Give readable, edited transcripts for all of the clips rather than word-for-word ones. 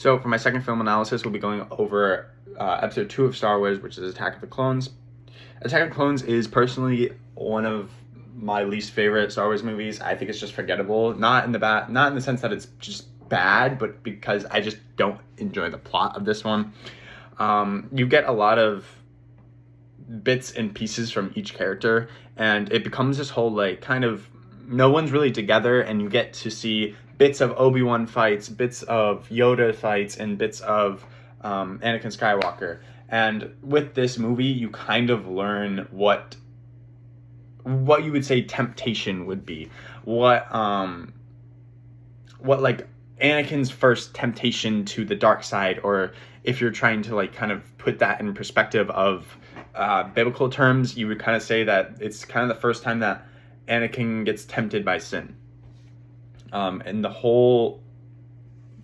So for my second film analysis, we'll be going over episode 2 of Star Wars, which is Attack of the Clones. Attack of the Clones is personally one of my least favorite Star Wars movies. I think it's just forgettable. Not in the sense that it's just bad, but because I just don't enjoy the plot of this one. You get a lot of bits and pieces from each character, and it becomes this whole like kind of no one's really together, and you get to see bits of Obi-Wan fights, bits of Yoda fights, and bits of Anakin Skywalker. And with this movie, you kind of learn what you would say temptation would be. What like Anakin's first temptation to the dark side, or if you're trying to like kind of put that in perspective of biblical terms, you would kind of say that it's kind of the first time that Anakin gets tempted by sin. And the whole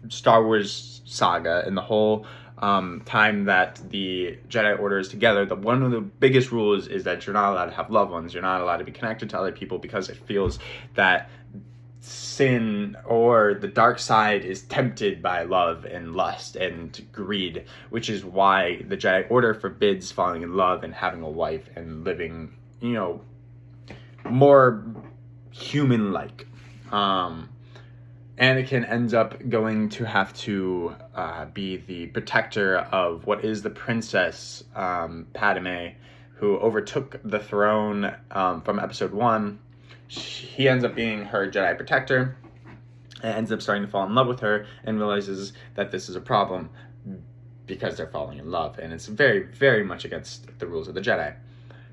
Star Wars saga and the whole time that the Jedi Order is together, one of the biggest rules is that you're not allowed to have loved ones. You're not allowed to be connected to other people because it feels that sin or the dark side is tempted by love and lust and greed, which is why the Jedi Order forbids falling in love and having a wife and living, more human-like. Anakin ends up going to have to be the protector of what is the princess, Padme, who overtook the throne from episode 1. He ends up being her Jedi protector and ends up starting to fall in love with her and realizes that this is a problem because they're falling in love, and it's very, very much against the rules of the Jedi.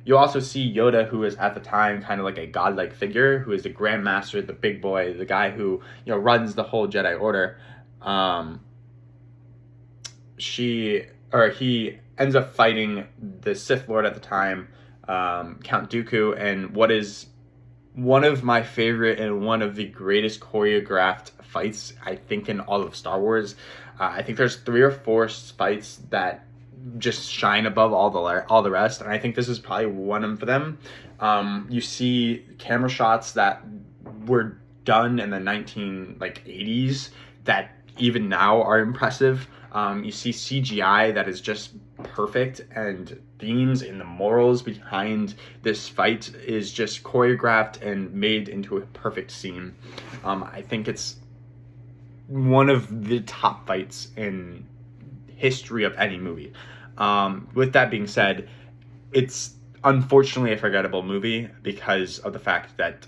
You also see Yoda, who is at the time kind of like a godlike figure, who is the Grand Master, the big boy, the guy who runs the whole Jedi Order. He ends up fighting the Sith Lord at the time, Count Dooku, and what is one of my favorite and one of the greatest choreographed fights, I think, in all of Star Wars. I think there's 3 or 4 fights that just shine above all the rest, and I think this is probably one of them. You see camera shots that were done in the 1980s that even now are impressive. You see CGI that is just perfect, and themes and the morals behind this fight is just choreographed and made into a perfect scene. I think it's one of the top fights in history of any movie. With that being said, it's unfortunately a forgettable movie because of the fact that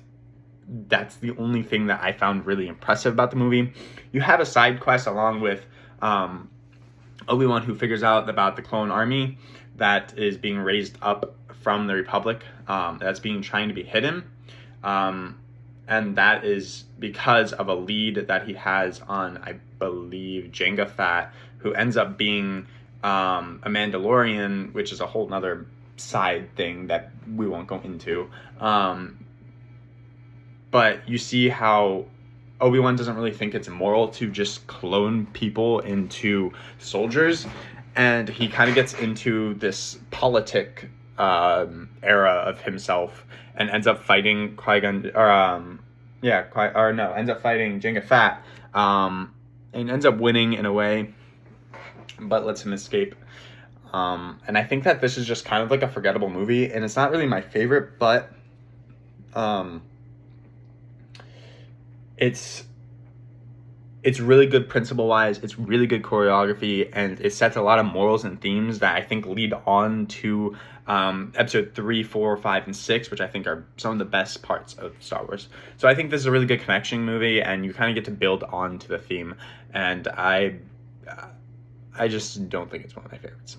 that's the only thing that I found really impressive about the movie. You have a side quest along with Obi-Wan, who figures out about the clone army that is being raised up from the Republic, that's being trying to be hidden. And that is because of a lead that he has on, I believe, Jango Fett, who ends up being a Mandalorian, which is a whole nother side thing that we won't go into. But you see how Obi-Wan doesn't really think it's immoral to just clone people into soldiers, and he kind of gets into this politic era of himself and ends up fighting ends up fighting Jango Fett, and ends up winning in a way, but lets him escape. And I think that this is just kind of like a forgettable movie, and it's not really my favorite, but it's really good principle-wise, it's really good choreography, and it sets a lot of morals and themes that I think lead on to episode 3, 4, 5, and 6, which I think are some of the best parts of Star Wars. So I think this is a really good connection movie, and you kind of get to build on to the theme, and I just don't think it's one of my favorites.